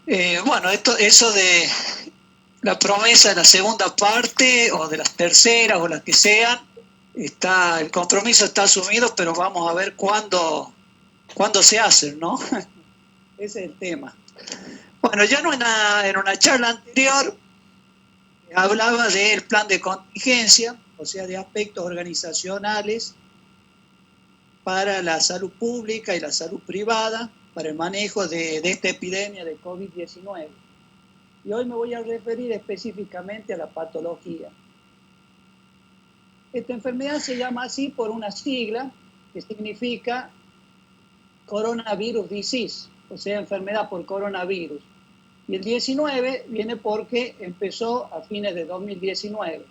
Bueno, eso de la promesa de la segunda parte o de las terceras o las que sean, el compromiso está asumido, pero vamos a ver cuándo se hacen, ¿no? Ese es el tema. Bueno, yo en una charla anterior hablaba del plan de contingencia, o sea, de aspectos organizacionales para la salud pública y la salud privada, para el manejo de esta epidemia de COVID-19. Y hoy me voy a referir específicamente a la patología. Esta enfermedad se llama así por una sigla que significa coronavirus disease, o sea, enfermedad por coronavirus. Y el 19 viene porque empezó a fines de 2019.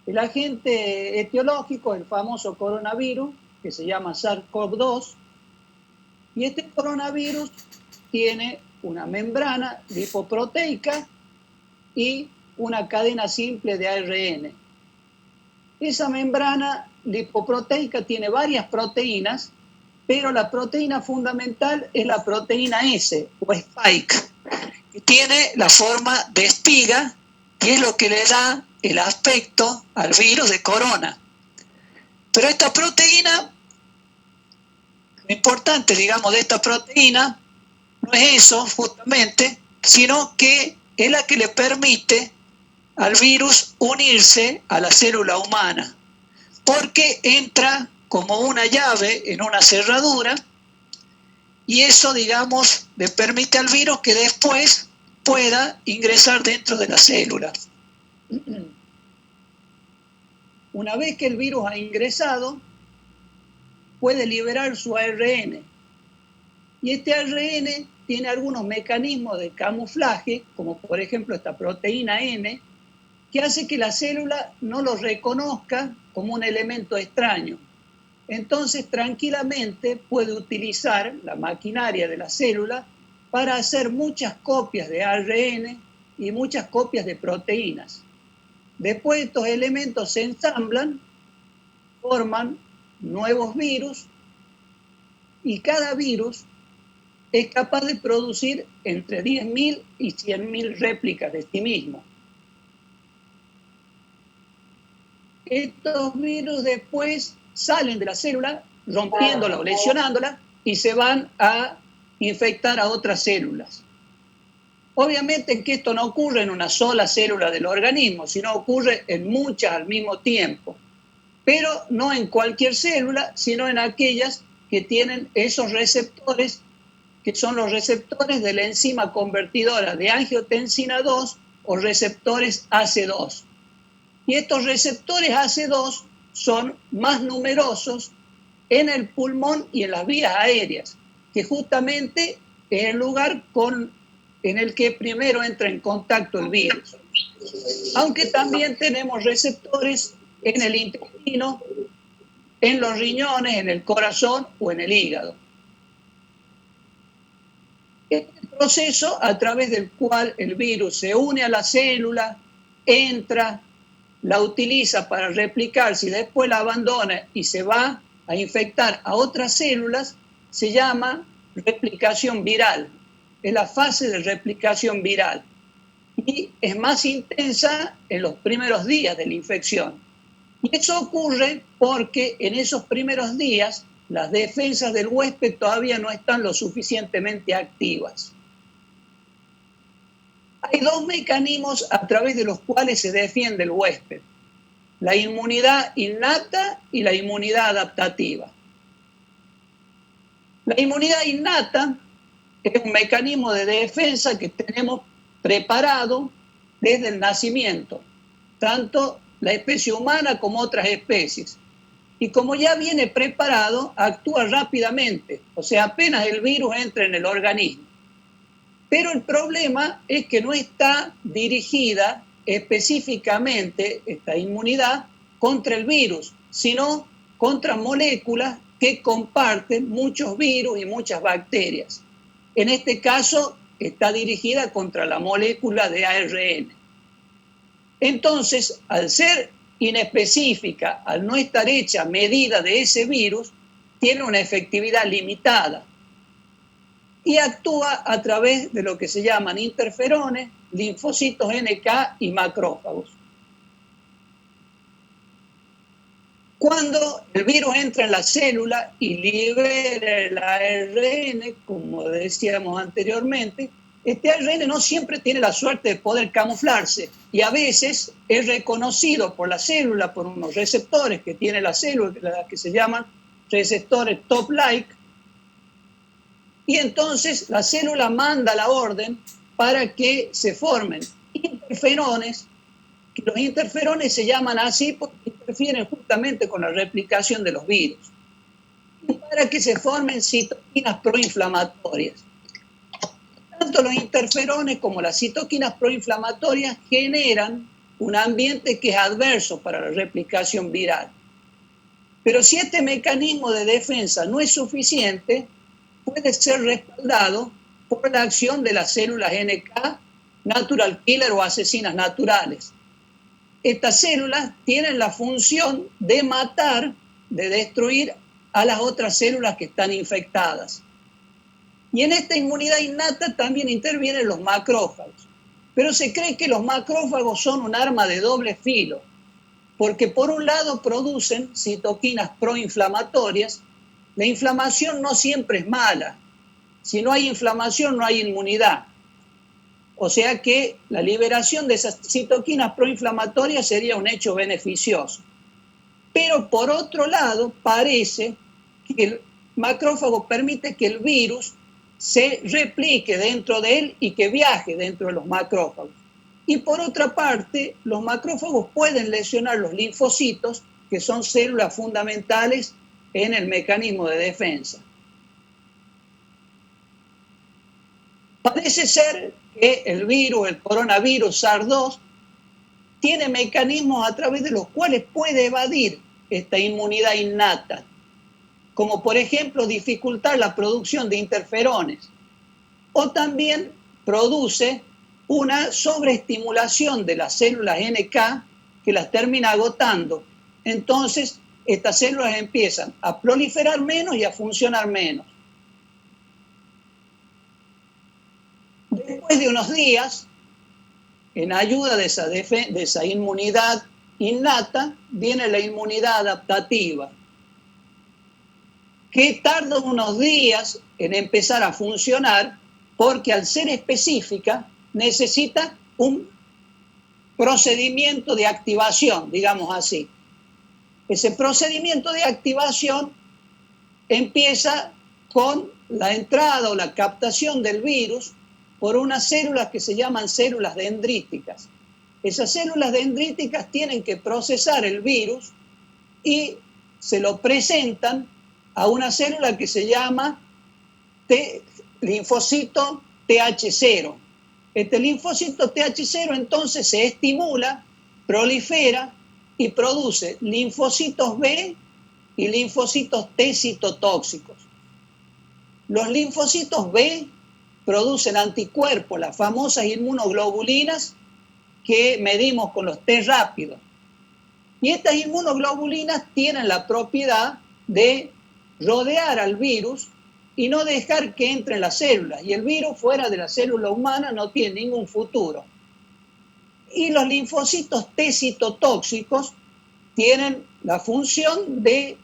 El agente etiológico, el famoso coronavirus, que se llama SARS-CoV-2, y este coronavirus tiene una membrana lipoproteica y una cadena simple de ARN. Esa membrana lipoproteica tiene varias proteínas, pero la proteína fundamental es la proteína S o spike, que tiene la forma de espiga y es lo que le da el aspecto al virus de corona. Pero esta proteína, lo importante, digamos, de esta proteína no es eso justamente, sino que es la que le permite al virus unirse a la célula humana, porque entra como una llave en una cerradura y eso, digamos, le permite al virus que después pueda ingresar dentro de la célula. Una vez que el virus ha ingresado, puede liberar su ARN. Y este ARN tiene algunos mecanismos de camuflaje, como por ejemplo esta proteína N, que hace que la célula no lo reconozca como un elemento extraño. Entonces, tranquilamente puede utilizar la maquinaria de la célula para hacer muchas copias de ARN y muchas copias de proteínas. Después estos elementos se ensamblan, forman nuevos virus y cada virus es capaz de producir entre 10.000 y 100.000 réplicas de sí mismo. Estos virus después salen de la célula rompiéndola o lesionándola y se van a infectar a otras células. Obviamente que esto no ocurre en una sola célula del organismo, sino ocurre en muchas al mismo tiempo, pero no en cualquier célula, sino en aquellas que tienen esos receptores, que son los receptores de la enzima convertidora de angiotensina 2 o receptores AC2. Y estos receptores AC2 son más numerosos en el pulmón y en las vías aéreas, que justamente es el lugar en el que primero entra en contacto el virus. Aunque también tenemos receptores en el intestino, en los riñones, en el corazón o en el hígado. Este proceso a través del cual el virus se une a la célula, entra, la utiliza para replicarse y después la abandona y se va a infectar a otras células, se llama replicación viral. Es la fase de replicación viral. Y es más intensa en los primeros días de la infección. Y eso ocurre porque en esos primeros días las defensas del huésped todavía no están lo suficientemente activas. Hay dos mecanismos a través de los cuales se defiende el huésped: la inmunidad innata y la inmunidad adaptativa. La inmunidad innata es un mecanismo de defensa que tenemos preparado desde el nacimiento, tanto la especie humana como otras especies. Y como ya viene preparado, actúa rápidamente, o sea, apenas el virus entra en el organismo. Pero el problema es que no está dirigida específicamente esta inmunidad contra el virus, sino contra moléculas que comparten muchos virus y muchas bacterias. En este caso, está dirigida contra la molécula de ARN. Entonces, al ser inespecífica, al no estar hecha medida de ese virus, tiene una efectividad limitada. y actúa a través de lo que se llaman interferones, linfocitos NK y macrófagos. Cuando el virus entra en la célula y libera el ARN, como decíamos anteriormente, este ARN no siempre tiene la suerte de poder camuflarse y a veces es reconocido por la célula, por unos receptores que tiene la célula, que se llaman receptores top-like, y entonces la célula manda la orden para que se formen interferones, que los interferones se llaman así porque interfieren justamente con la replicación de los virus, y para que se formen citoquinas proinflamatorias. Tanto los interferones como las citoquinas proinflamatorias generan un ambiente que es adverso para la replicación viral. Pero si este mecanismo de defensa no es suficiente, puede ser respaldado por la acción de las células NK, natural killer o asesinas naturales. Estas células tienen la función de matar, de destruir a las otras células que están infectadas. Y en esta inmunidad innata también intervienen los macrófagos. Pero se cree que los macrófagos son un arma de doble filo, porque por un lado producen citoquinas proinflamatorias. La inflamación no siempre es mala. Si no hay inflamación, no hay inmunidad. O sea que la liberación de esas citoquinas proinflamatorias sería un hecho beneficioso. Pero por otro lado, parece que el macrófago permite que el virus se replique dentro de él y que viaje dentro de los macrófagos. Y por otra parte, los macrófagos pueden lesionar los linfocitos, que son células fundamentales en el mecanismo de defensa. Parece ser que el virus, el coronavirus SARS-2, tiene mecanismos a través de los cuales puede evadir esta inmunidad innata, como por ejemplo dificultar la producción de interferones, o también produce una sobreestimulación de las células NK que las termina agotando. Entonces, estas células empiezan a proliferar menos y a funcionar menos. Después de unos días, en ayuda de esa inmunidad innata, viene la inmunidad adaptativa, que tarda unos días en empezar a funcionar porque al ser específica necesita un procedimiento de activación, digamos así. Ese procedimiento de activación empieza con la entrada o la captación del virus por unas células que se llaman células dendríticas. Esas células dendríticas tienen que procesar el virus y se lo presentan a una célula que se llama linfocito TH0. Este linfocito TH0 entonces se estimula, prolifera y produce linfocitos B y linfocitos T citotóxicos. Los linfocitos B producen anticuerpos, las famosas inmunoglobulinas que medimos con los test rápidos. Y estas inmunoglobulinas tienen la propiedad de rodear al virus y no dejar que entre en las células. Y el virus fuera de la célula humana no tiene ningún futuro. Y los linfocitos T citotóxicos tienen la función de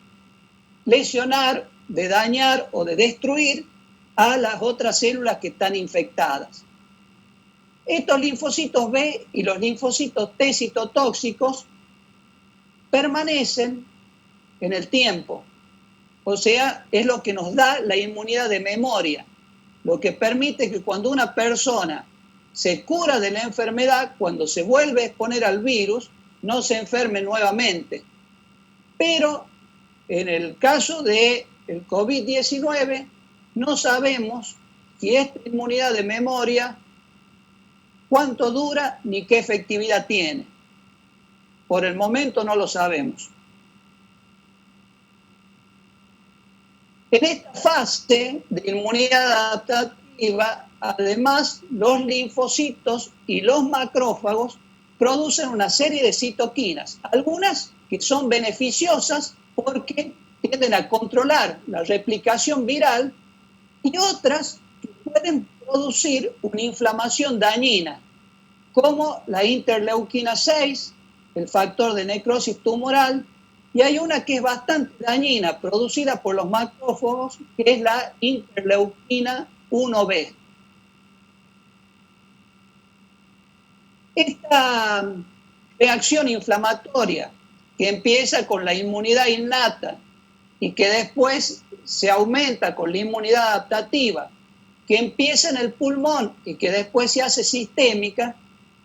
lesionar, de dañar o de destruir a las otras células que están infectadas. Estos linfocitos B y los linfocitos T citotóxicos permanecen en el tiempo. O sea, es lo que nos da la inmunidad de memoria, lo que permite que cuando una persona se cura de la enfermedad, cuando se vuelve a exponer al virus, no se enferme nuevamente. Pero en el caso del COVID-19, no sabemos si esta inmunidad de memoria, cuánto dura ni qué efectividad tiene. Por el momento no lo sabemos. En esta fase de inmunidad adaptativa, además, los linfocitos y los macrófagos producen una serie de citoquinas, algunas que son beneficiosas porque tienden a controlar la replicación viral y otras que pueden producir una inflamación dañina, como la interleuquina 6, el factor de necrosis tumoral, y hay una que es bastante dañina, producida por los macrófagos, que es la interleuquina 1B. Esta reacción inflamatoria que empieza con la inmunidad innata y que después se aumenta con la inmunidad adaptativa, que empieza en el pulmón y que después se hace sistémica,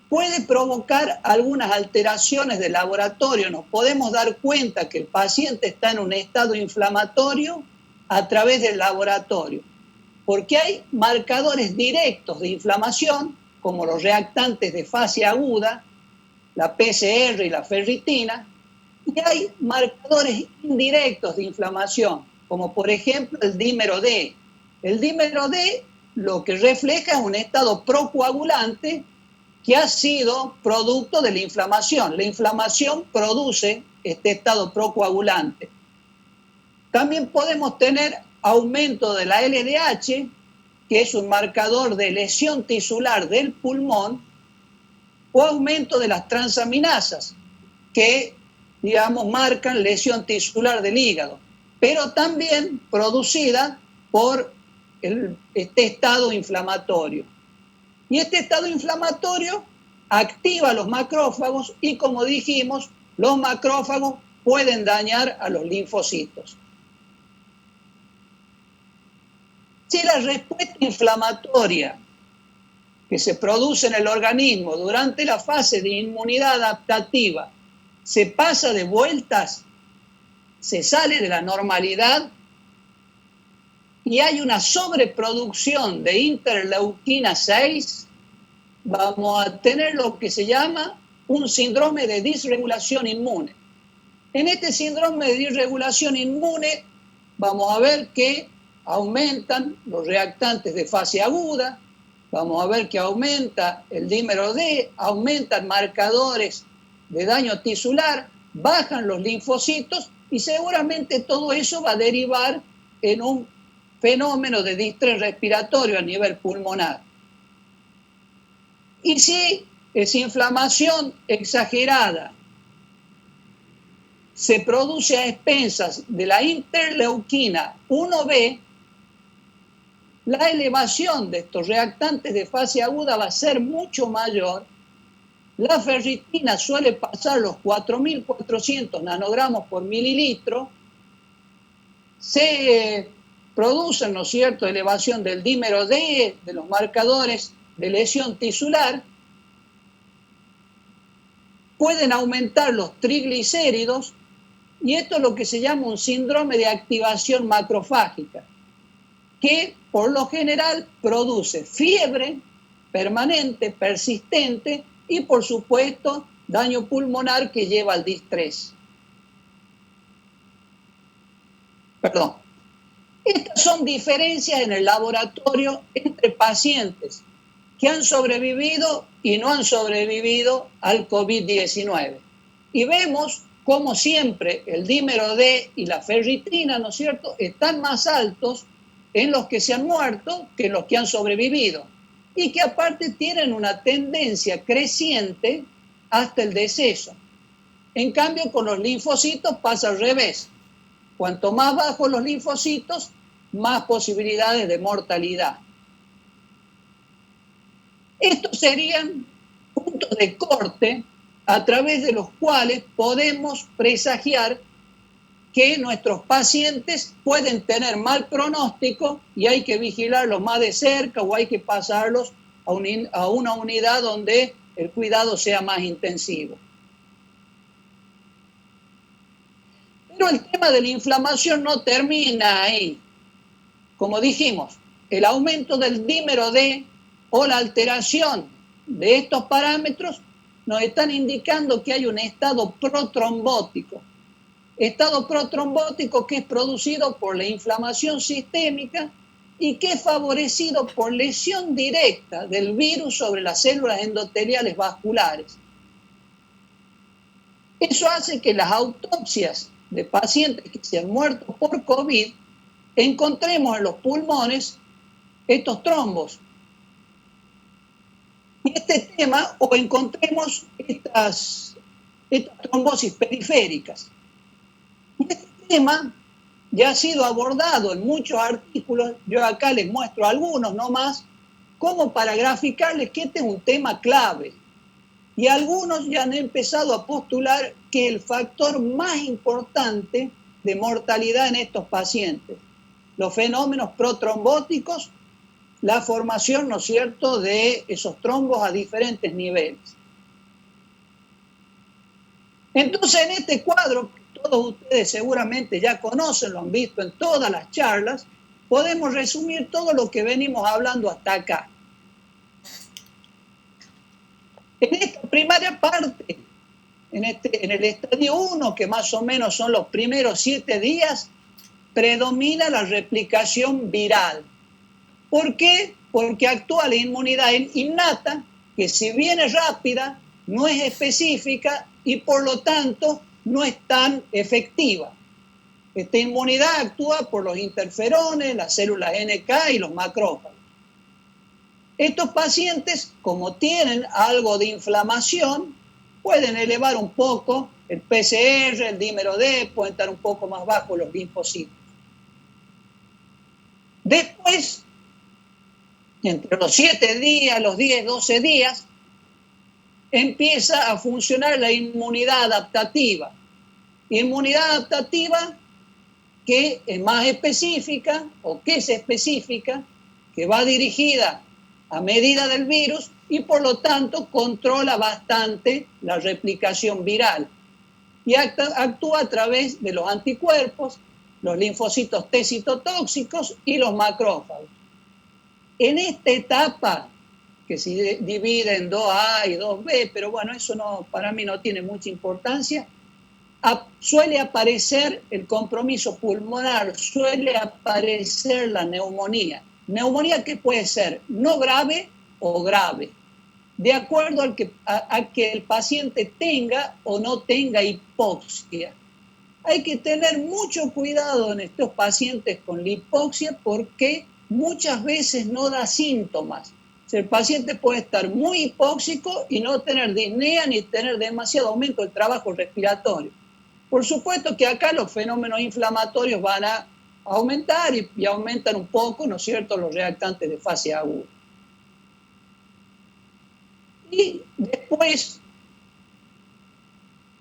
puede provocar algunas alteraciones de laboratorio. Nos podemos dar cuenta que el paciente está en un estado inflamatorio a través del laboratorio, porque hay marcadores directos de inflamación, como los reactantes de fase aguda, la PCR y la ferritina, y hay marcadores indirectos de inflamación, como por ejemplo el dímero D. El dímero D lo que refleja es un estado procoagulante que ha sido producto de la inflamación. La inflamación produce este estado procoagulante. También podemos tener aumento de la LDH, que es un marcador de lesión tisular del pulmón, o aumento de las transaminasas, que, digamos, marcan lesión tisular del hígado, pero también producida por este estado inflamatorio. Y este estado inflamatorio activa los macrófagos y, como dijimos, los macrófagos pueden dañar a los linfocitos. Si la respuesta inflamatoria que se produce en el organismo durante la fase de inmunidad adaptativa se pasa de vueltas, se sale de la normalidad y hay una sobreproducción de interleuquina 6, vamos a tener lo que se llama un síndrome de disregulación inmune. En este síndrome de disregulación inmune vamos a ver que aumentan los reactantes de fase aguda, vamos a ver que aumenta el dímero D, aumentan marcadores de daño tisular, bajan los linfocitos y seguramente todo eso va a derivar en un fenómeno de distrés respiratorio a nivel pulmonar. Y si esa inflamación exagerada se produce a expensas de la interleuquina 1B, la elevación de estos reactantes de fase aguda va a ser mucho mayor. La ferritina suele pasar los 4.400 nanogramos por mililitro. Se produce, ¿no es cierto?, elevación del dímero D, de los marcadores de lesión tisular. Pueden aumentar los triglicéridos y esto es lo que se llama un síndrome de activación macrofágica, que por lo general produce fiebre permanente, persistente y por supuesto daño pulmonar que lleva al distrés. Perdón. Estas son diferencias en el laboratorio entre pacientes que han sobrevivido y no han sobrevivido al COVID-19. Y vemos como siempre el dímero D y la ferritina, ¿no es cierto?, están más altos en los que se han muerto que en los que han sobrevivido. Y que aparte tienen una tendencia creciente hasta el deceso. En cambio, con los linfocitos pasa al revés. Cuanto más bajos los linfocitos, más posibilidades de mortalidad. Estos serían puntos de corte a través de los cuales podemos presagiar que nuestros pacientes pueden tener mal pronóstico y hay que vigilarlos más de cerca o hay que pasarlos a una unidad donde el cuidado sea más intensivo. Pero el tema de la inflamación no termina ahí. Como dijimos, el aumento del dímero D o la alteración de estos parámetros nos están indicando que hay un estado protrombótico. Estado protrombótico que es producido por la inflamación sistémica y que es favorecido por lesión directa del virus sobre las células endoteliales vasculares. Eso hace que las autopsias de pacientes que se han muerto por COVID encontremos en los pulmones estos trombos. Y este tema, o encontremos estas trombosis periféricas. Y este tema ya ha sido abordado en muchos artículos, yo acá les muestro algunos nomás, como para graficarles que este es un tema clave. Y algunos ya han empezado a postular que el factor más importante de mortalidad en estos pacientes, los fenómenos protrombóticos, la formación, ¿no es cierto?, de esos trombos a diferentes niveles. Entonces, en este cuadro, que todos ustedes seguramente ya conocen, lo han visto en todas las charlas, podemos resumir todo lo que venimos hablando hasta acá. En esta primera parte, en el estadio 1, que más o menos son los primeros 7 días, predomina la replicación viral. ¿Por qué? Porque actúa la inmunidad innata, que si bien es rápida, no es específica y por lo tanto no es tan efectiva. Esta inmunidad actúa por los interferones, las células NK y los macrófagos. Estos pacientes, como tienen algo de inflamación, pueden elevar un poco el PCR, el dímero D, pueden estar un poco más bajos los linfocitos. Después, entre los 7 días, los 10, 12 días, empieza a funcionar la inmunidad adaptativa. Inmunidad adaptativa que es más específica o que es específica, que va dirigida a medida del virus y por lo tanto controla bastante la replicación viral. Y actúa a través de los anticuerpos, los linfocitos T citotóxicos y los macrófagos. En esta etapa, que se divide en 2A y 2B, pero bueno, eso no, para mí no tiene mucha importancia, suele aparecer el compromiso pulmonar, suele aparecer la neumonía. Neumonía que puede ser no grave o grave, de acuerdo a que el paciente tenga o no tenga hipoxia. Hay que tener mucho cuidado en estos pacientes con la hipoxia porque muchas veces no da síntomas. O sea, el paciente puede estar muy hipóxico y no tener disnea ni tener demasiado aumento del trabajo respiratorio. Por supuesto que acá los fenómenos inflamatorios van a aumentar y aumentan un poco, ¿no es cierto?, los reactantes de fase aguda. Y después,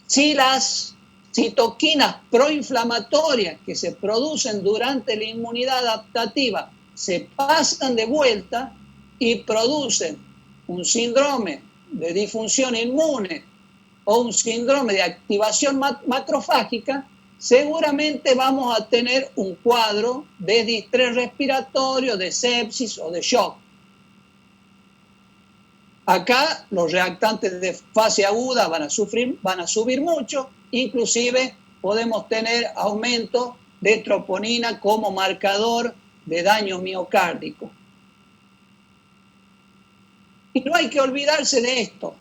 si las citoquinas proinflamatorias que se producen durante la inmunidad adaptativa se pasan de vuelta y producen un síndrome de disfunción inmune o un síndrome de activación macrofágica, seguramente vamos a tener un cuadro de distrés respiratorio, de sepsis o de shock. Acá los reactantes de fase aguda van a subir mucho, inclusive podemos tener aumento de troponina como marcador de daño miocárdico. Y no hay que olvidarse de esto,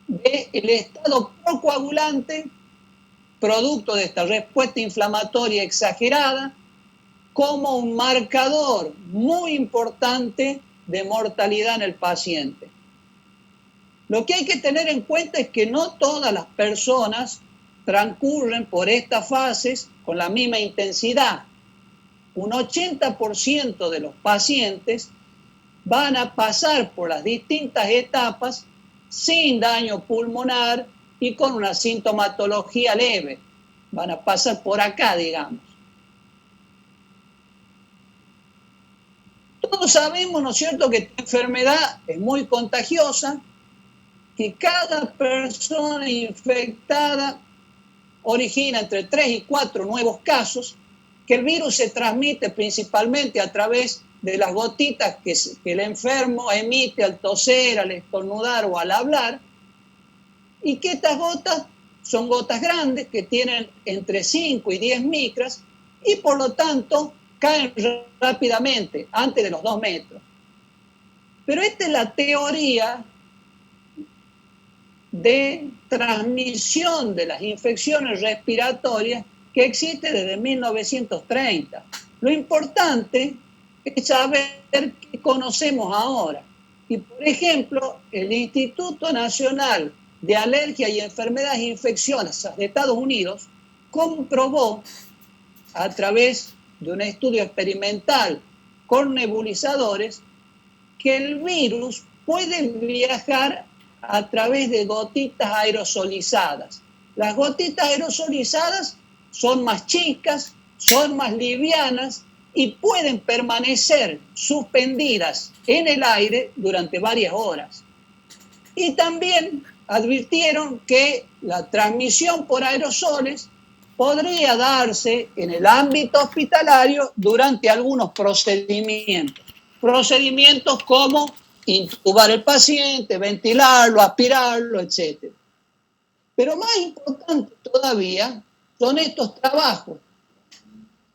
del estado procoagulante, producto de esta respuesta inflamatoria exagerada, como un marcador muy importante de mortalidad en el paciente. Lo que hay que tener en cuenta es que no todas las personas transcurren por estas fases con la misma intensidad. Un 80% de los pacientes van a pasar por las distintas etapas sin daño pulmonar y con una sintomatología leve. Van a pasar por acá, digamos. Todos sabemos, ¿no es cierto?, que esta enfermedad es muy contagiosa, que cada persona infectada origina entre 3 y 4 nuevos casos, que el virus se transmite principalmente a través de las gotitas que el enfermo emite al toser, al estornudar o al hablar, y que estas gotas son gotas grandes que tienen entre 5 y 10 micras y por lo tanto caen rápidamente, antes de los 2 metros. Pero esta es la teoría de transmisión de las infecciones respiratorias que existe desde 1930. Lo importante es saber qué conocemos ahora. Y, por ejemplo, el Instituto Nacional de Alergia y Enfermedades Infecciosas de Estados Unidos comprobó a través de un estudio experimental con nebulizadores que el virus puede viajar a través de gotitas aerosolizadas. Las gotitas aerosolizadas son más chicas, son más livianas y pueden permanecer suspendidas en el aire durante varias horas. Y también advirtieron que la transmisión por aerosoles podría darse en el ámbito hospitalario durante algunos procedimientos. Procedimientos como intubar al paciente, ventilarlo, aspirarlo, etc. Pero más importante todavía son estos trabajos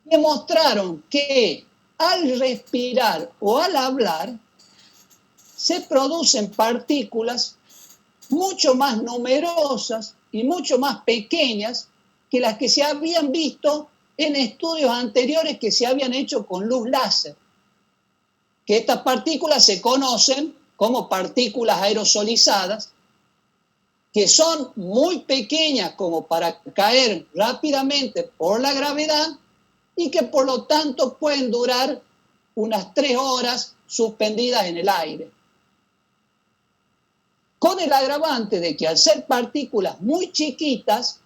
que mostraron que al respirar o al hablar se producen partículas mucho más numerosas y mucho más pequeñas que las que se habían visto en estudios anteriores que se habían hecho con luz láser. Que estas partículas se conocen como partículas aerosolizadas, que son muy pequeñas como para caer rápidamente por la gravedad y que por lo tanto pueden durar unas 3 horas suspendidas en el aire. Con el agravante de que al ser partículas muy chiquitas,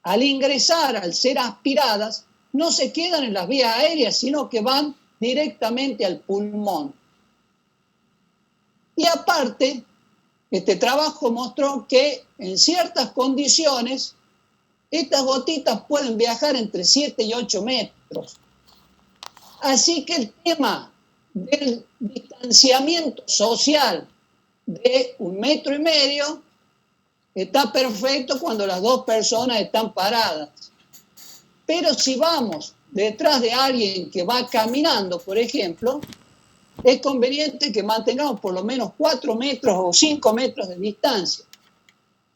al ingresar, al ser aspiradas, no se quedan en las vías aéreas, sino que van directamente al pulmón. Y aparte, este trabajo mostró que en ciertas condiciones, estas gotitas pueden viajar entre 7 y 8 metros. Así que el tema del distanciamiento social de 1,5 metros está perfecto cuando las dos personas están paradas. Pero si vamos detrás de alguien que va caminando, por ejemplo, es conveniente que mantengamos por lo menos 4 metros o 5 metros de distancia.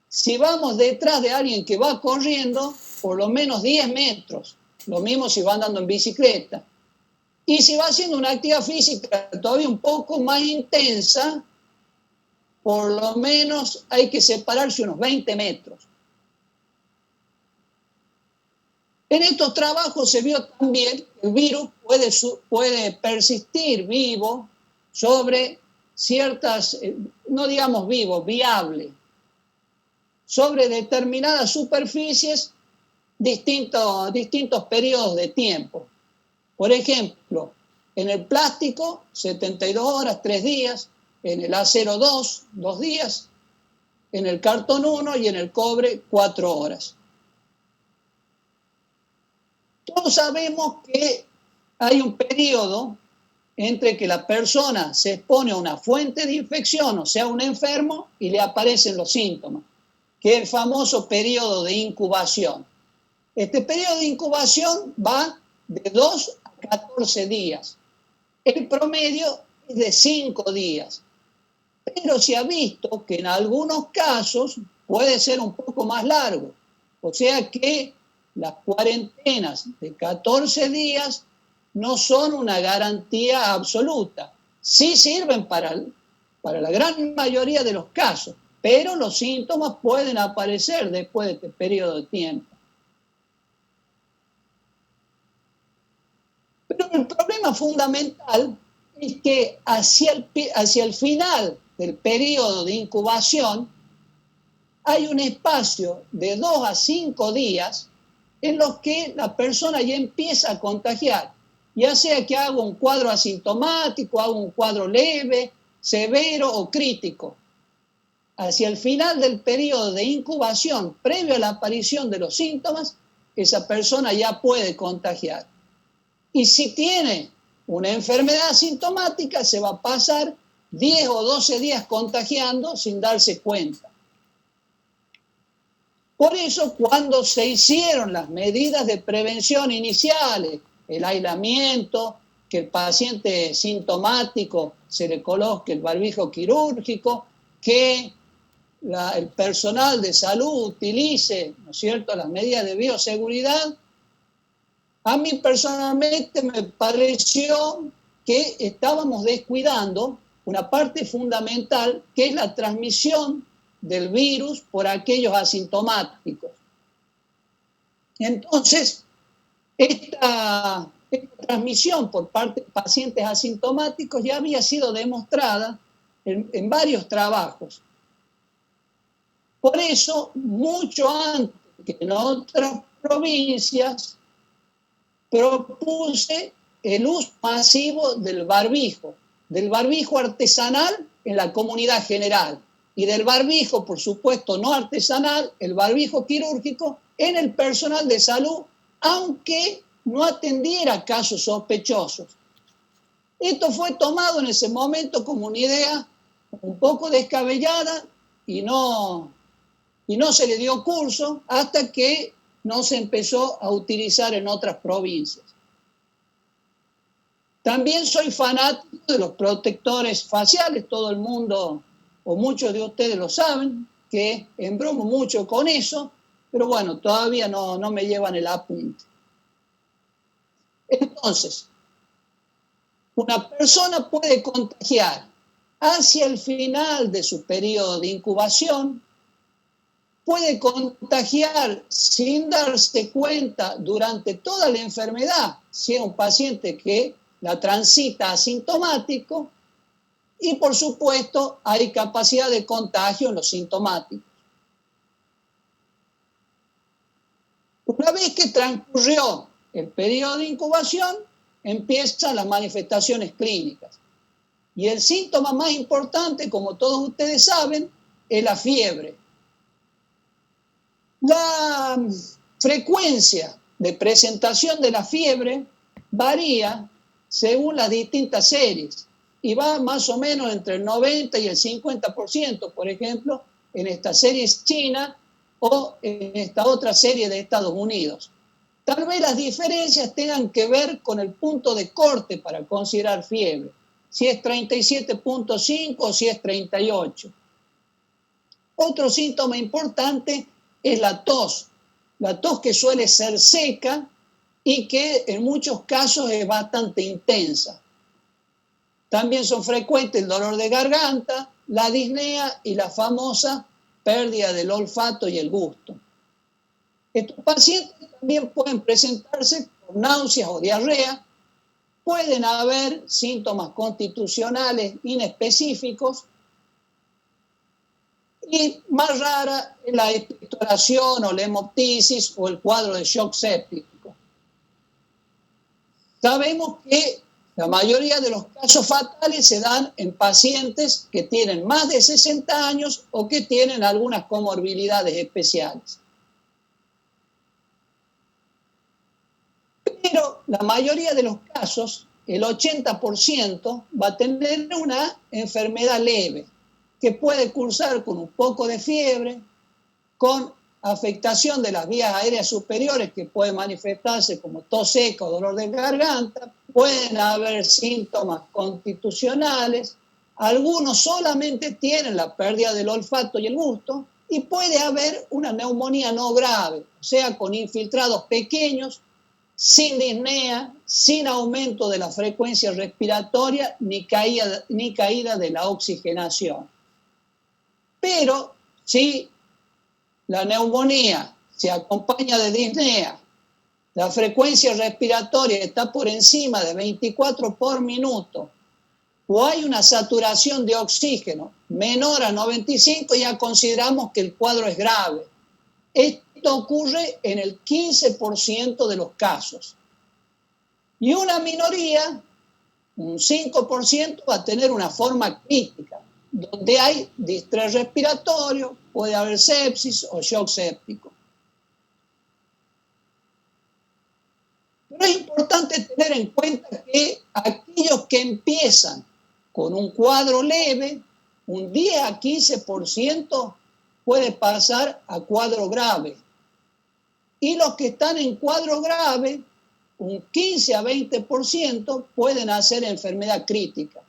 Si vamos detrás de alguien que va corriendo, por lo menos 10 metros. Lo mismo si va andando en bicicleta. Y si va haciendo una actividad física todavía un poco más intensa, por lo menos hay que separarse unos 20 metros. En estos trabajos se vio también que el virus puede persistir vivo sobre ciertas, no digamos vivo, viable, sobre determinadas superficies distintos periodos de tiempo. Por ejemplo, en el plástico, 72 horas, 3 días, en el acero 2 días, en el cartón 1 y en el cobre 4 horas. Todos sabemos que hay un periodo entre que la persona se expone a una fuente de infección, o sea, un enfermo, y le aparecen los síntomas, que es el famoso periodo de incubación. Este periodo de incubación va de 2 a 14 días. El promedio es de 5 días. Pero se ha visto que en algunos casos puede ser un poco más largo. O sea que las cuarentenas de 14 días no son una garantía absoluta. Sí sirven para la gran mayoría de los casos, pero los síntomas pueden aparecer después de este periodo de tiempo. Pero el problema fundamental es que hacia el final del periodo de incubación hay un espacio de 2 a 5 días en los que la persona ya empieza a contagiar, ya sea que haga un cuadro asintomático, haga un cuadro leve, severo o crítico. Hacia el final del periodo de incubación, previo a la aparición de los síntomas, esa persona ya puede contagiar. Y si tiene una enfermedad asintomática, se va a pasar 10 o 12 días contagiando sin darse cuenta. Por eso, cuando se hicieron las medidas de prevención iniciales, el aislamiento, que el paciente sintomático se le coloque el barbijo quirúrgico, que el personal de salud utilice, ¿no es cierto?, las medidas de bioseguridad, A mí personalmente me pareció que estábamos descuidando una parte fundamental, que es la transmisión del virus por aquellos asintomáticos. Entonces, esta transmisión por parte de pacientes asintomáticos ya había sido demostrada en varios trabajos. Por eso, mucho antes que en otras provincias, propuse el uso masivo del barbijo artesanal en la comunidad general y del barbijo, por supuesto, no artesanal, el barbijo quirúrgico en el personal de salud, aunque no atendiera casos sospechosos. Esto fue tomado en ese momento como una idea un poco descabellada y no se le dio curso hasta que no se empezó a utilizar en otras provincias. También soy fanático de los protectores faciales, todo el mundo o muchos de ustedes lo saben, que embromo mucho con eso, pero bueno, todavía no me llevan el apunte. Entonces, una persona puede contagiar hacia el final de su periodo de incubación, puede contagiar sin darse cuenta durante toda la enfermedad, si es un paciente que la transita asintomático, y por supuesto hay capacidad de contagio en los sintomáticos. Una vez que transcurrió el periodo de incubación, empiezan las manifestaciones clínicas. Y el síntoma más importante, como todos ustedes saben, es la fiebre. La frecuencia de presentación de la fiebre varía según las distintas series y va más o menos entre el 90 y el 50%, por ejemplo, en esta serie china o en esta otra serie de Estados Unidos. Tal vez las diferencias tengan que ver con el punto de corte para considerar fiebre, si es 37.5 o si es 38. Otro síntoma importante es la tos que suele ser seca y que en muchos casos es bastante intensa. También son frecuentes el dolor de garganta, la disnea y la famosa pérdida del olfato y el gusto. Estos pacientes también pueden presentarse con náuseas o diarrea, pueden haber síntomas constitucionales inespecíficos y más rara es la expectoración o la hemoptisis o el cuadro de shock séptico. Sabemos que la mayoría de los casos fatales se dan en pacientes que tienen más de 60 años o que tienen algunas comorbilidades especiales. Pero la mayoría de los casos, el 80%, va a tener una enfermedad leve, que puede cursar con un poco de fiebre, con afectación de las vías aéreas superiores, que puede manifestarse como tos seca o dolor de garganta, pueden haber síntomas constitucionales, algunos solamente tienen la pérdida del olfato y el gusto, y puede haber una neumonía no grave, o sea, con infiltrados pequeños, sin disnea, sin aumento de la frecuencia respiratoria ni caída de la oxigenación. Pero si la neumonía se acompaña de disnea, la frecuencia respiratoria está por encima de 24 por minuto, o hay una saturación de oxígeno menor a 95, ya consideramos que el cuadro es grave. Esto ocurre en el 15% de los casos. Y una minoría, un 5%, va a tener una forma crítica, donde hay distrés respiratorio, puede haber sepsis o shock séptico. Pero es importante tener en cuenta que aquellos que empiezan con un cuadro leve, un 10 a 15% puede pasar a cuadro grave. Y los que están en cuadro grave, un 15 a 20% pueden hacer enfermedad crítica.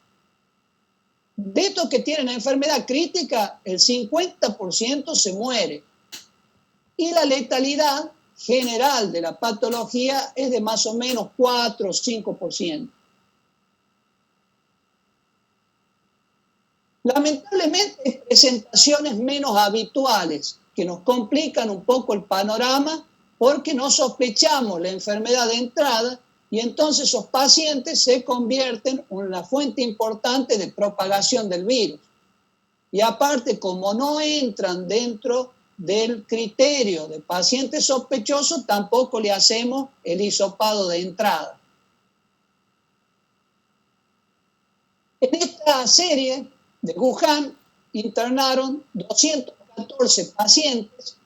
De estos que tienen enfermedad crítica, el 50% se muere. Y la letalidad general de la patología es de más o menos 4 o 5%. Lamentablemente, hay presentaciones menos habituales que nos complican un poco el panorama porque no sospechamos la enfermedad de entrada y entonces esos pacientes se convierten en una fuente importante de propagación del virus. Y aparte, como no entran dentro del criterio de paciente sospechoso, tampoco le hacemos el hisopado de entrada. En esta serie de Wuhan internaron 214 pacientes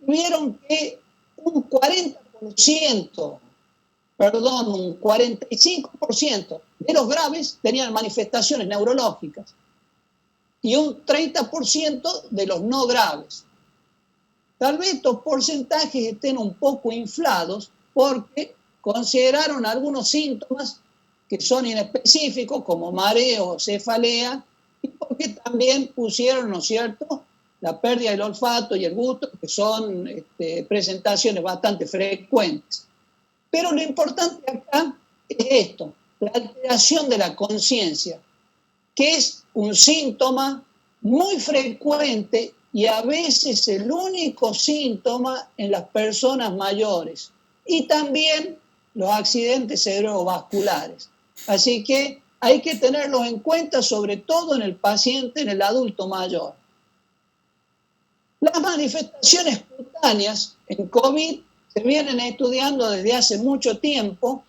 y vieron que un 45% de los graves tenían manifestaciones neurológicas y un 30% de los no graves. Tal vez estos porcentajes estén un poco inflados porque consideraron algunos síntomas que son inespecíficos, como mareo o cefalea, y porque también pusieron, ¿no es cierto?, la pérdida del olfato y el gusto, que son presentaciones bastante frecuentes. Pero lo importante acá es esto, la alteración de la conciencia, que es un síntoma muy frecuente y a veces el único síntoma en las personas mayores y también los accidentes cerebrovasculares. Así que hay que tenerlos en cuenta, sobre todo en el paciente, en el adulto mayor. Las manifestaciones cutáneas en COVID se vienen estudiando desde hace mucho tiempo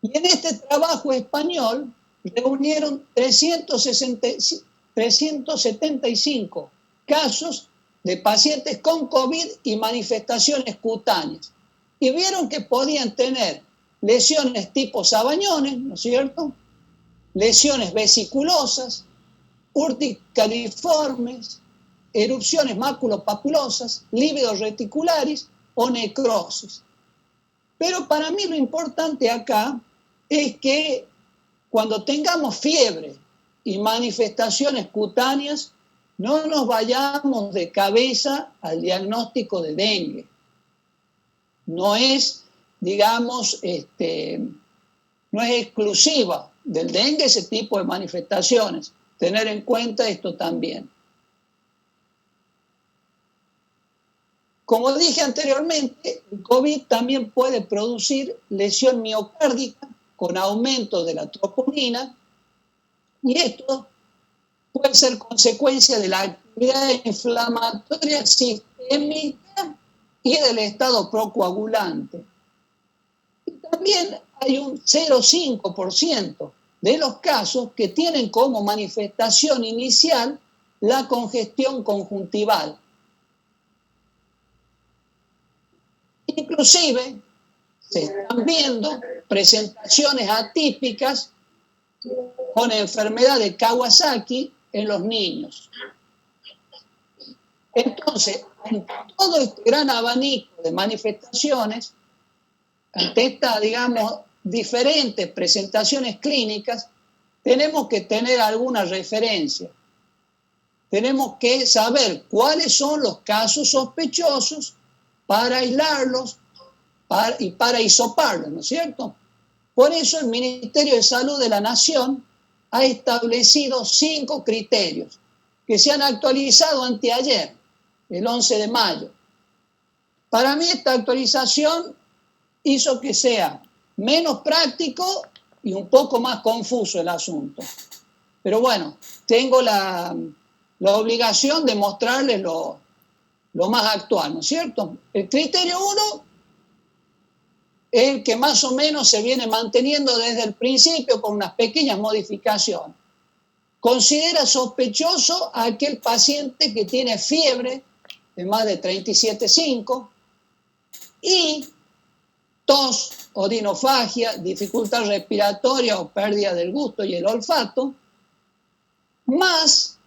y en este trabajo español reunieron 375 casos de pacientes con COVID y manifestaciones cutáneas. Y vieron que podían tener lesiones tipo sabañones, ¿no es cierto?, lesiones vesiculosas, urticariformes, erupciones maculopapulosas, lívidos reticulares o necrosis. Pero para mí lo importante acá es que cuando tengamos fiebre y manifestaciones cutáneas, no nos vayamos de cabeza al diagnóstico de dengue. No es, digamos, no es exclusiva del dengue ese tipo de manifestaciones. Tener en cuenta esto también. Como dije anteriormente, el COVID también puede producir lesión miocárdica con aumento de la troponina y esto puede ser consecuencia de la actividad inflamatoria sistémica y del estado procoagulante. Y también hay un 0,5% de los casos que tienen como manifestación inicial la congestión conjuntival. Inclusive se están viendo presentaciones atípicas con enfermedad de Kawasaki en los niños. Entonces, en todo este gran abanico de manifestaciones, ante estas, digamos, diferentes presentaciones clínicas, tenemos que tener alguna referencia. Tenemos que saber cuáles son los casos sospechosos para aislarlos y para hisoparlos, ¿no es cierto? Por eso el Ministerio de Salud de la Nación ha establecido 5 criterios que se han actualizado anteayer, el 11 de mayo. Para mí esta actualización hizo que sea menos práctico y un poco más confuso el asunto. Pero bueno, tengo la obligación de mostrarles lo más actual, ¿no es cierto? El criterio 1 es el que más o menos se viene manteniendo desde el principio con unas pequeñas modificaciones. Considera sospechoso a aquel paciente que tiene fiebre de más de 37,5 y tos, odinofagia, dificultad respiratoria o pérdida del gusto y el olfato, más,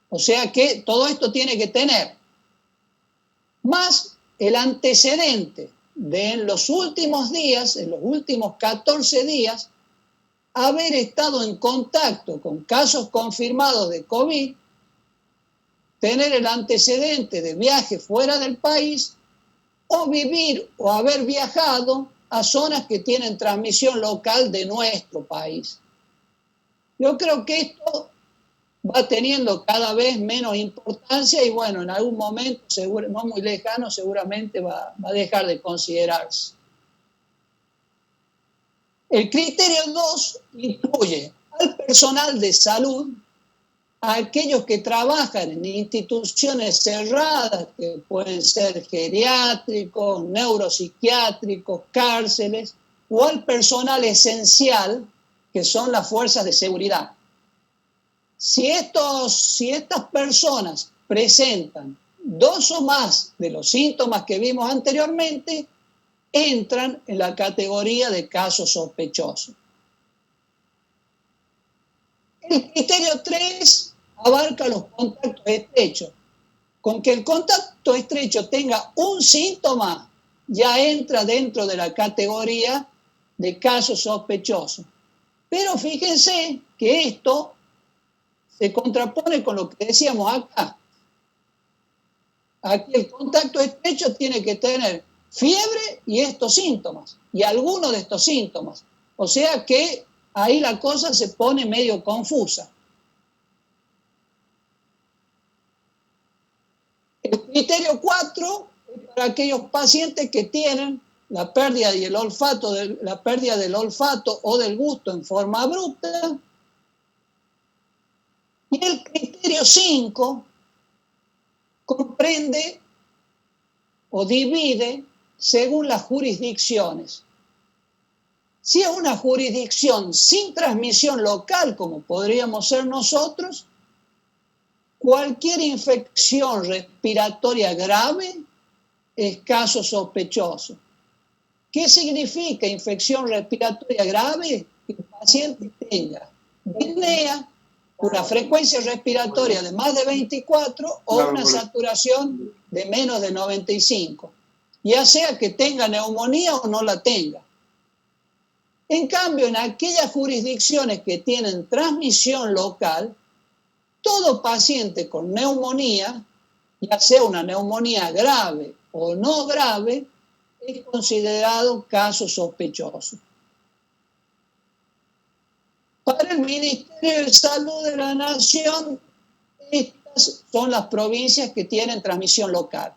o sea que todo esto tiene que tener, más el antecedente de en los últimos días, en los últimos 14 días, haber estado en contacto con casos confirmados de COVID, tener el antecedente de viaje fuera del país o vivir o haber viajado a zonas que tienen transmisión local de nuestro país. Yo creo que esto va teniendo cada vez menos importancia y bueno, en algún momento, seguro, no muy lejano, seguramente va a dejar de considerarse. El criterio 2 incluye al personal de salud, a aquellos que trabajan en instituciones cerradas, que pueden ser geriátricos, neuropsiquiátricos, cárceles, o al personal esencial, que son las fuerzas de seguridad. Si estas personas presentan 2 o más de los síntomas que vimos anteriormente, entran en la categoría de casos sospechosos. El criterio 3 abarca los contactos estrechos. Con que el contacto estrecho tenga un síntoma, ya entra dentro de la categoría de casos sospechosos. Pero fíjense que esto se contrapone con lo que decíamos acá. Aquí el contacto estrecho tiene que tener fiebre y estos síntomas, y algunos de estos síntomas. O sea que ahí la cosa se pone medio confusa. El criterio 4 es para aquellos pacientes que tienen la pérdida del olfato o del gusto en forma abrupta. Y el criterio 5 comprende o divide según las jurisdicciones. Si es una jurisdicción sin transmisión local, como podríamos ser nosotros, cualquier infección respiratoria grave es caso sospechoso. ¿Qué significa infección respiratoria grave? Que el paciente tenga disnea, una frecuencia respiratoria de más de 24 o una saturación de menos de 95, ya sea que tenga neumonía o no la tenga. En cambio, en aquellas jurisdicciones que tienen transmisión local, todo paciente con neumonía, ya sea una neumonía grave o no grave, es considerado caso sospechoso. Para el Ministerio de Salud de la Nación, estas son las provincias que tienen transmisión local.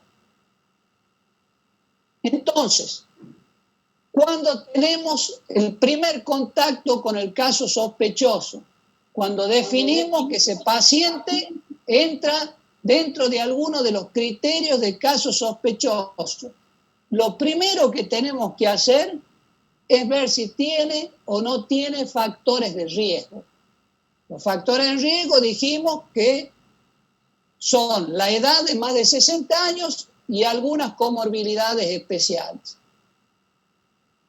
Entonces, cuando tenemos el primer contacto con el caso sospechoso, cuando definimos que ese paciente entra dentro de alguno de los criterios de caso sospechoso, lo primero que tenemos que hacer es ver si tiene o no tiene factores de riesgo. Los factores de riesgo dijimos que son la edad de más de 60 años y algunas comorbilidades especiales.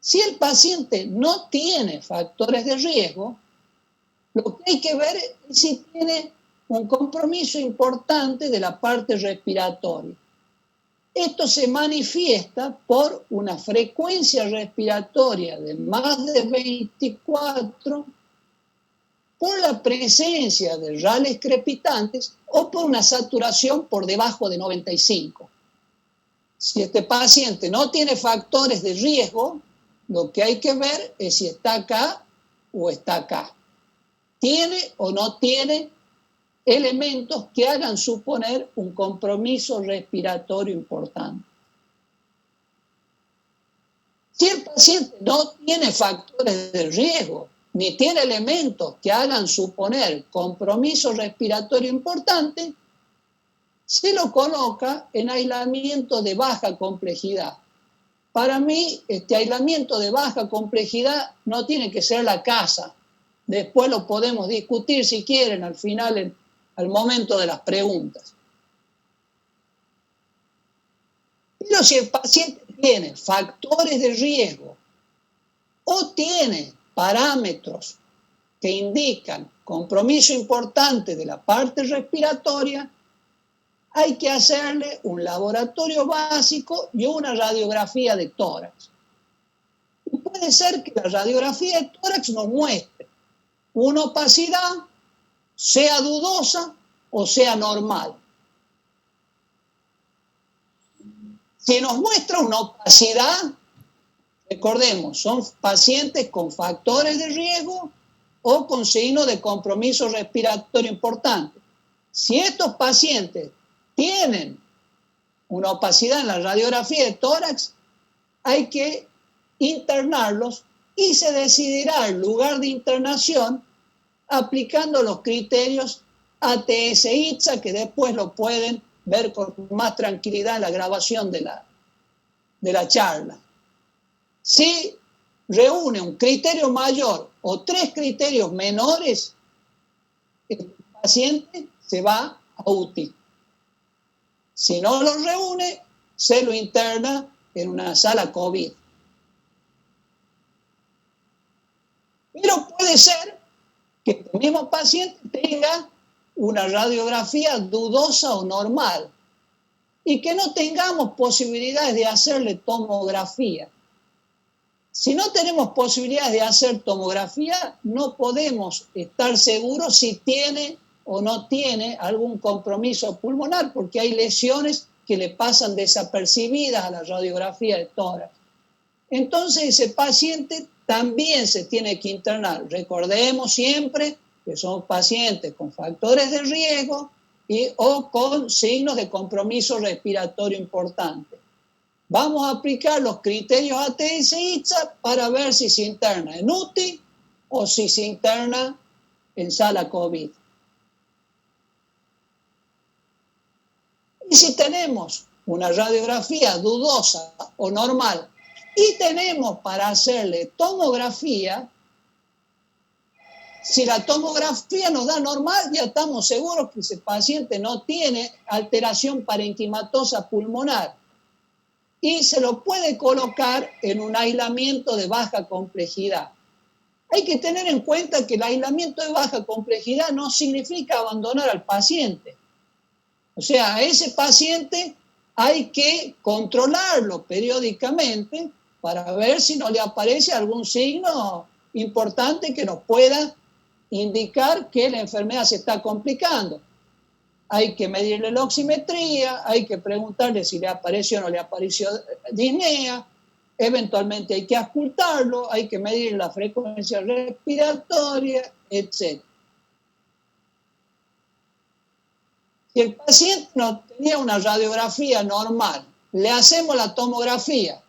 Si el paciente no tiene factores de riesgo, lo que hay que ver es si tiene un compromiso importante de la parte respiratoria. Esto se manifiesta por una frecuencia respiratoria de más de 24, por la presencia de rales crepitantes o por una saturación por debajo de 95. Si este paciente no tiene factores de riesgo, lo que hay que ver es si está acá o está acá. ¿Tiene o no tiene elementos que hagan suponer un compromiso respiratorio importante? Si el paciente no tiene factores de riesgo, ni tiene elementos que hagan suponer compromiso respiratorio importante, se lo coloca en aislamiento de baja complejidad. Para mí, este aislamiento de baja complejidad no tiene que ser la casa. Después lo podemos discutir si quieren al final, al momento de las preguntas. Pero si el paciente tiene factores de riesgo o tiene parámetros que indican compromiso importante de la parte respiratoria, hay que hacerle un laboratorio básico y una radiografía de tórax. Y puede ser que la radiografía de tórax nos muestre una opacidad, sea dudosa o sea normal. Si nos muestra una opacidad, recordemos, son pacientes con factores de riesgo o con signos de compromiso respiratorio importante. Si estos pacientes tienen una opacidad en la radiografía de tórax, hay que internarlos y se decidirá el lugar de internación aplicando los criterios ATS-ITSA, que después lo pueden ver con más tranquilidad en la grabación de la charla. Si reúne un criterio mayor o 3 criterios menores, el paciente se va a UTI. Si no los reúne, se lo interna en una sala COVID. Pero puede ser que el mismo paciente tenga una radiografía dudosa o normal y que no tengamos posibilidades de hacerle tomografía. Si no tenemos posibilidades de hacer tomografía, no podemos estar seguros si tiene o no tiene algún compromiso pulmonar, porque hay lesiones que le pasan desapercibidas a la radiografía de tórax. Entonces ese paciente también se tiene que internar. Recordemos siempre que son pacientes con factores de riesgo o con signos de compromiso respiratorio importante. Vamos a aplicar los criterios ATS-ITSA para ver si se interna en UTI o si se interna en sala COVID. Y si tenemos una radiografía dudosa o normal y tenemos para hacerle tomografía, si la tomografía nos da normal, ya estamos seguros que ese paciente no tiene alteración parenquimatosa pulmonar y se lo puede colocar en un aislamiento de baja complejidad. Hay que tener en cuenta que el aislamiento de baja complejidad no significa abandonar al paciente. O sea, a ese paciente hay que controlarlo periódicamente para ver si no le aparece algún signo importante que nos pueda indicar que la enfermedad se está complicando. Hay que medirle la oximetría, hay que preguntarle si le apareció o no le apareció disnea, eventualmente hay que auscultarlo, hay que medir la frecuencia respiratoria, etc. Si el paciente no tenía una radiografía normal, le hacemos la tomografía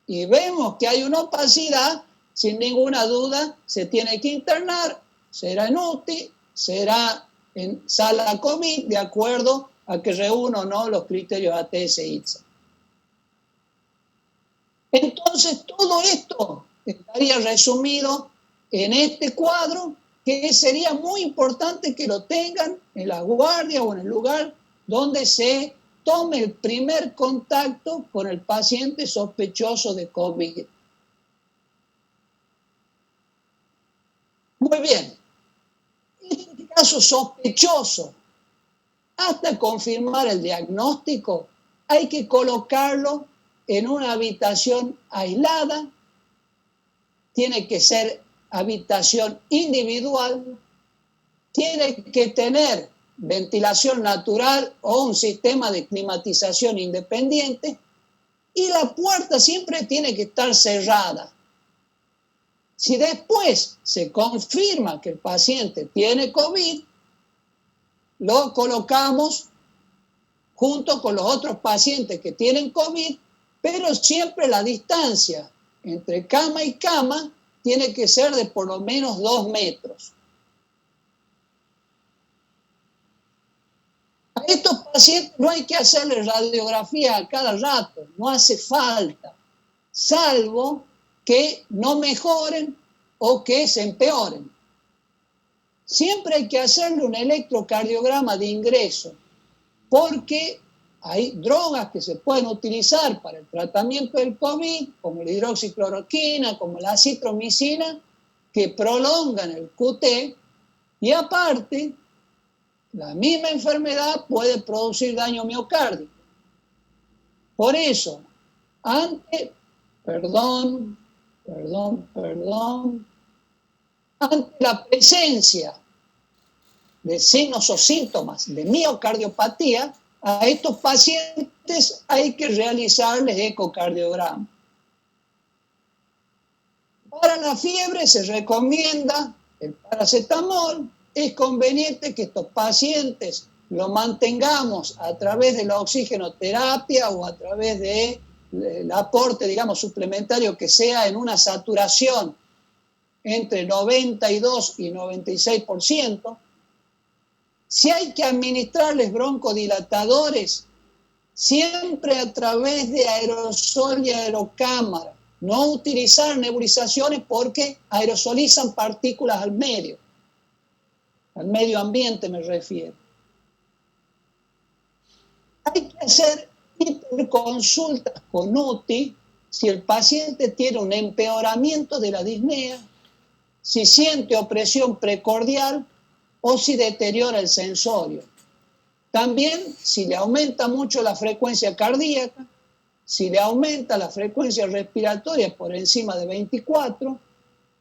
y vemos que hay una opacidad, sin ninguna duda se tiene que internar, será en UTI, será en sala COVID, de acuerdo a que reúna o no los criterios ATS-ITSA. Entonces, todo esto estaría resumido en este cuadro, que sería muy importante que lo tengan en la guardia o en el lugar donde se tome el primer contacto con el paciente sospechoso de COVID. Muy bien. En este caso sospechoso, hasta confirmar el diagnóstico, hay que colocarlo en una habitación aislada, tiene que ser habitación individual, tiene que tener ventilación natural o un sistema de climatización independiente y la puerta siempre tiene que estar cerrada. Si después se confirma que el paciente tiene COVID, lo colocamos junto con los otros pacientes que tienen COVID, pero siempre la distancia entre cama y cama tiene que ser de por lo menos 2 metros. A estos pacientes no hay que hacerles radiografía a cada rato, no hace falta, salvo que no mejoren o que se empeoren. Siempre hay que hacerle un electrocardiograma de ingreso, porque hay drogas que se pueden utilizar para el tratamiento del COVID, como la hidroxicloroquina, como la acitromicina, que prolongan el QT, y aparte, la misma enfermedad puede producir daño miocárdico. Por eso, ante la presencia de signos o síntomas de miocardiopatía, a estos pacientes pacientes hay que realizarles ecocardiograma. Para la fiebre se recomienda el paracetamol. Es conveniente que estos pacientes lo mantengamos a través de la oxigenoterapia o a través del aporte, digamos, suplementario que sea en una saturación entre 92 y 96%. Si hay que administrarles broncodilatadores, siempre a través de aerosol y aerocámara. No utilizar nebulizaciones porque aerosolizan partículas al medio ambiente me refiero. Hay que hacer hiperconsultas con UTI si el paciente tiene un empeoramiento de la disnea, si siente opresión precordial o si deteriora el sensorio. También si le aumenta mucho la frecuencia cardíaca, si le aumenta la frecuencia respiratoria por encima de 24,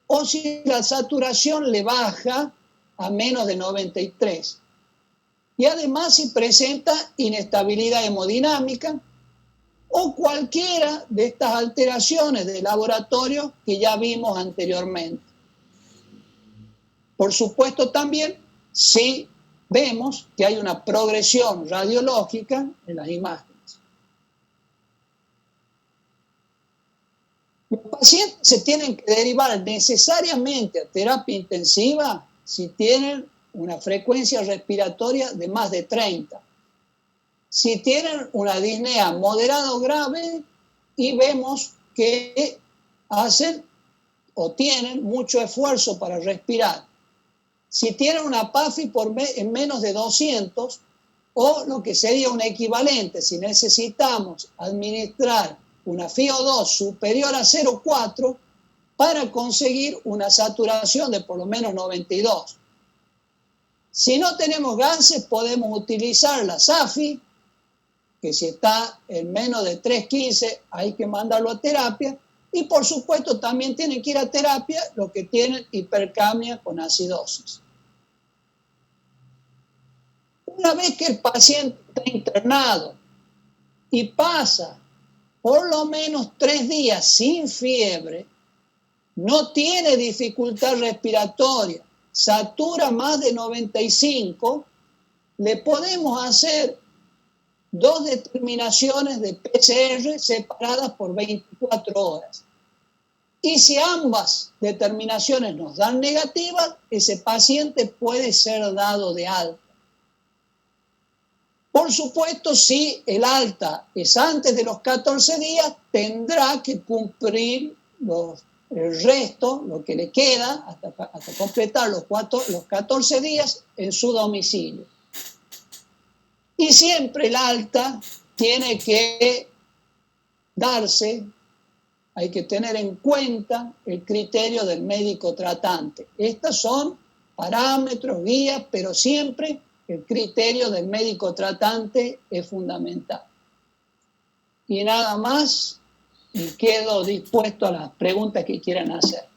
o si la saturación le baja a menos de 93. Y además si presenta inestabilidad hemodinámica o cualquiera de estas alteraciones de laboratorio que ya vimos anteriormente. Por supuesto también si vemos que hay una progresión radiológica en las imágenes. Los pacientes se tienen que derivar necesariamente a terapia intensiva si tienen una frecuencia respiratoria de más de 30. Si tienen una disnea moderada o grave y vemos que hacen o tienen mucho esfuerzo para respirar. Si tienen una PAFI en menos de 200 o lo que sería un equivalente, si necesitamos administrar una FiO2 superior a 0,4 para conseguir una saturación de por lo menos 92. Si no tenemos gases, podemos utilizar la SAFI, que si está en menos de 3,15 hay que mandarlo a terapia, y por supuesto también tienen que ir a terapia los que tienen hipercamia con acidosis. Una vez que el paciente está internado y pasa por lo menos 3 días sin fiebre, no tiene dificultad respiratoria, satura más de 95, le podemos hacer 2 determinaciones de PCR separadas por 24 horas. Y si ambas determinaciones nos dan negativas, ese paciente puede ser dado de alta. Por supuesto, si el alta es antes de los 14 días, tendrá que cumplir el resto, lo que le queda, hasta completar los 14 días en su domicilio. Y siempre el alta tiene que darse, hay que tener en cuenta el criterio del médico tratante. Estos son parámetros, guías, pero siempre el criterio del médico tratante es fundamental. Y nada más, y quedo dispuesto a las preguntas que quieran hacer.